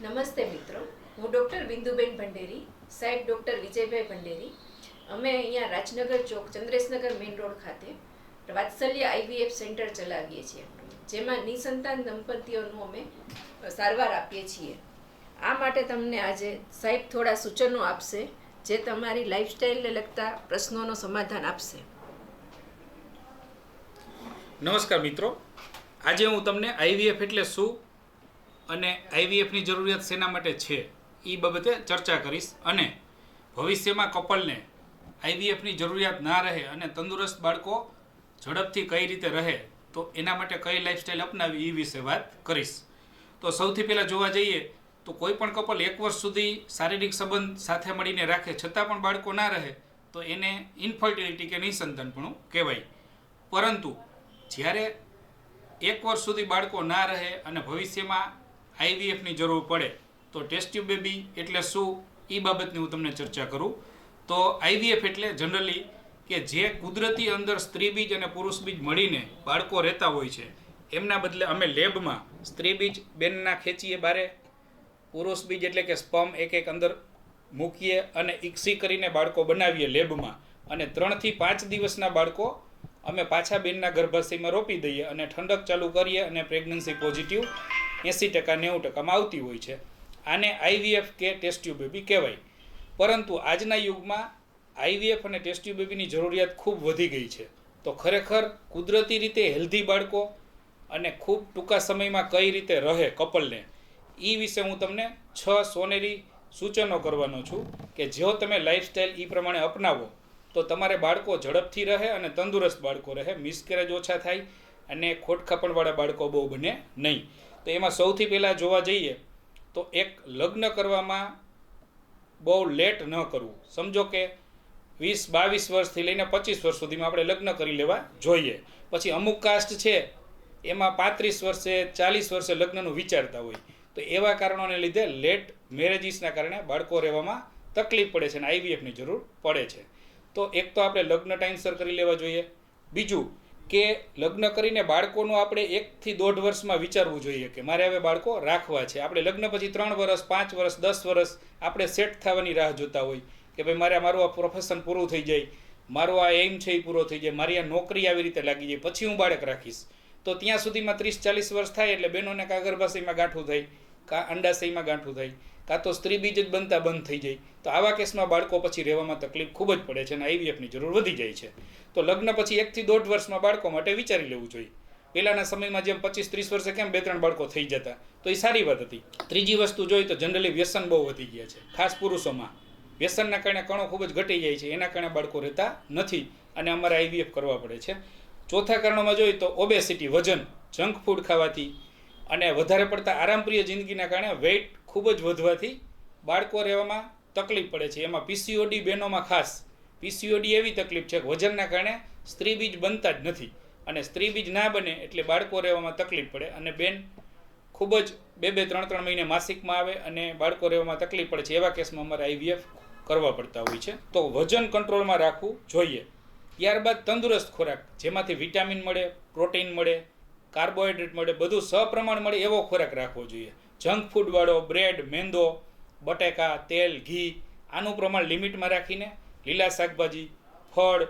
નમસ્તે મિત્રો, હું ડૉક્ટર બિંદુબેન ભંડેરી, સાહેબ ડૉક્ટર વિજયભાઈ ભંડેરી. અમે અહીંયા રાજનગર ચોક ચંદ્રેશનગર મેઇન રોડ ખાતે વાત્સલ્ય આઈવીએફ સેન્ટર ચલાવીએ છીએ, જેમાં નિસંતાન દંપતીઓનું અમે સારવાર આપીએ છીએ. આ માટે તમને આજે સાહેબ થોડા સૂચનો આપશે, જે તમારી લાઈફસ્ટાઈલને લગતા પ્રશ્નોનો સમાધાન આપશે. નમસ્કાર મિત્રો, આજે હું તમને આઈવીએફ એટલે શું અને આઈવીએફની જરૂરિયાત શેના માટે છે એ બાબતે ચર્ચા કરીશ, અને ભવિષ્યમાં કપલને આઈવીએફની જરૂરિયાત ના રહે અને તંદુરસ્ત બાળકો ઝડપથી કઈ રીતે રહે તો એના માટે કઈ લાઈફસ્ટાઈલ અપનાવી એ વિશે વાત કરીશ. તો સૌથી પહેલાં જોવા જઈએ તો કોઈ પણ કપલ 1 વર્ષ સુધી શારીરિક સંબંધ સાથે મળીને રાખે છતાં પણ બાળકો ના રહે તો એને ઇન્ફર્ટિલિટી કે નિસંતાનપણું કહેવાય. પરંતુ જ્યારે 1 વર્ષ સુધી બાળકો ના રહે અને ભવિષ્યમાં આઈવીએફની જરૂર પડે તો ટેસ્ટ ટ્યુબ બેબી એટલે શું એ બાબતની હું તમને ચર્ચા કરું. તો આઈવીએફ એટલે જનરલી કે જે કુદરતી અંદર સ્ત્રી બીજ અને પુરુષ બીજ મળીને બાળકો રહેતા હોય છે, એમના બદલે અમે લેબમાં સ્ત્રી બીજ બેનના ખેંચીએ બારે, પુરુષ બીજ એટલે કે સ્પર્મ એક અંદર મૂકીએ અને ઇક્સી કરીને બાળકો બનાવીએ લેબમાં, અને 3 થી 5 દિવસના બાળકો અમે પાછા બેનના ગર્ભાશયમાં રોપી દઈએ અને ઠંડક ચાલુ કરીએ અને પ્રેગ્નન્સી પોઝિટિવ 80%-90%માં આવતી હોય છે. આને આઈવીએફ કે ટેસ્ટ ટ્યુબ બેબી કહેવાય. પરંતુ આજના યુગમાં આઈવીએફ અને ટેસ્ટ ટ્યુબ બેબીની જરૂરિયાત ખૂબ વધી ગઈ છે. તો ખરેખર કુદરતી રીતે હેલ્ધી બાળકો અને ખૂબ ટૂંકા સમયમાં કઈ રીતે રહે કપલને, એ વિશે હું તમને 6 સોનેરી સૂચનો કરવાનો છું કે જો તમે લાઈફસ્ટાઈલ એ પ્રમાણે અપનાવો તો તમારે બાળકો ઝડપથી રહે અને તંદુરસ્ત બાળકો રહે, મિસકેરેજ ઓછા થાય અને ખોટખાપણવાળા બાળકો બહુ બને નહીં. તો એમાં સૌથી પહેલાં જોવા જઈએ તો એક લગ્ન કરવામાં બહુ લેટ ન કરવું. સમજો કે 20-22 વર્ષથી લઈને 25 વર્ષ સુધીમાં આપણે લગ્ન કરી લેવા જોઈએ. પછી અમુક કાસ્ટ છે એમાં 35 વર્ષે 40 વર્ષે લગ્નનું વિચારતા હોય, તો એવા કારણોને લીધે લેટ મેરેજીસના કારણે બાળકો રહેવામાં તકલીફ પડે છે અને આઈવીએફની જરૂર પડે છે. તો એક તો આપણે લગ્ન ટાઈમસર કરી લેવા જોઈએ. બીજું કે લગ્ન કરીને બાળકોનું આપણે 1 થી 1.5 વર્ષમાં વિચારવું જોઈએ કે મારે હવે બાળકો રાખવા છે. આપણે લગ્ન પછી 3 વર્ષ 5 વર્ષ 10 વર્ષ આપણે સેટ થવાની રાહ જોતા હોય કે ભાઈ મારું આ પ્રોફેશન પૂરું થઈ જાય, મારો આ એમ છે એ પૂરો થઈ જાય, મારી આ નોકરી આવી રીતે લાગી જાય, પછી હું બાળક રાખીશ. તો ત્યાં સુધીમાં 30-40 વર્ષ થાય એટલે બહેનોને કાં ગર્ભાશયમાં ગાંઠું થાય, કાં અંડાશયમાં ગાંઠું થાય, કાં તો સ્ત્રી બીજ જ બનતા બંધ થઈ જાય. તો આવા કેસમાં બાળકો પછી રહેવામાં તકલીફ ખૂબ જ પડે છે અને આઈવીએફની જરૂર વધી જાય છે. તો લગ્ન પછી 1 થી 1.5 વર્ષમાં બાળકો માટે વિચારી લેવું જોઈએ. પહેલાંના સમયમાં જેમ 25-30 વર્ષે કેમ 2-3 બાળકો થઈ જતા, તો એ સારી વાત હતી. ત્રીજી વસ્તુ જોઈએ તો જનરલી વ્યસન બહુ વધી ગયા છે, ખાસ પુરુષોમાં. વ્યસનના કારણે કણો ખૂબ જ ઘટી જાય છે, એના કારણે બાળકો રહેતા નથી અને અમારે આઈવીએફ કરવા પડે છે. ચોથા કારણોમાં જોઈએ તો ઓબેસિટી, વજન, જંક ફૂડ ખાવાથી અને વધારે પડતા આરામપ્રિય જિંદગીના કારણે વેઇટ ખૂબ જ વધવાથી બાળકો રહેવામાં તકલીફ પડે છે. એમાં પીસીઓડી બહેનોમાં ખાસ પીસીઓડી એવી તકલીફ છે કે વજનના કારણે સ્ત્રી બીજ બનતા જ નથી, અને સ્ત્રી બીજ ના બને એટલે બાળકો રહેવામાં તકલીફ પડે અને બેન ખૂબ જ 2-3 મહિને માસિકમાં આવે અને બાળકો રહેવામાં તકલીફ પડે છે. એવા કેસમાં અમારે આઈવીએફ કરવા પડતા હોય છે. તો વજન કંટ્રોલમાં રાખવું જોઈએ. ત્યારબાદ તંદુરસ્ત ખોરાક, જેમાંથી વિટામિન મળે, પ્રોટીન મળે, કાર્બોહાઈડ્રેટ મળે, બધું સપ્રમાણ મળે એવો ખોરાક રાખવો જોઈએ. જંક ફૂડવાળો, બ્રેડ, મેંદો, બટેકા, તેલ, ઘી, આનું પ્રમાણ લિમિટમાં રાખીને લીલા શાકભાજી, ફળ,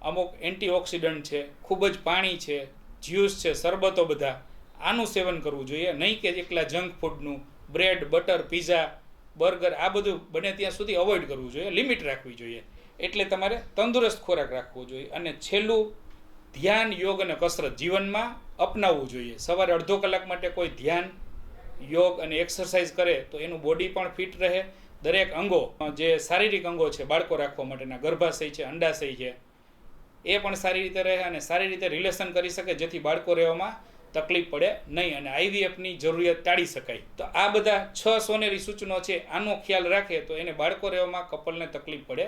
અમુક એન્ટીઓક્સિડન્ટ છે, ખૂબ જ પાણી છે, જ્યુસ છે, શરબતો, બધા આનું સેવન કરવું જોઈએ. નહીં કે એકલા જંક ફૂડનું બ્રેડ, બટર, પીઝા, બર્ગર આ બધું બને ત્યાં સુધી અવોઇડ કરવું જોઈએ, લિમિટ રાખવી જોઈએ. એટલે તમારે તંદુરસ્ત ખોરાક રાખવો જોઈએ. અને છેલ્લું, ધ્યાન, યોગ અને કસરત જીવનમાં અપનાવવું જોઈએ. સવારે અડધો કલાક માટે કોઈ ધ્યાન, યોગ અને એક્સરસાઇઝ કરે તો એનું બોડી પણ ફિટ રહે. દરેક અંગો, જે શારીરિક અંગો છે બાળકો રાખવા માટેના, ગર્ભાશય છે, અંડાશય છે, એ પણ સારી રીતે રહે અને સારી રીતે રિલેશન કરી શકે, જેથી બાળકો રહેવામાં તકલીફ પડે નહીં અને આઈવીએફની જરૂરિયાત ટાળી શકાય. તો આ બધા 6 સોનેરી સૂચનો છે, આનો ખ્યાલ રાખે તો એને બાળકો રહેવામાં કપલને તકલીફ પડે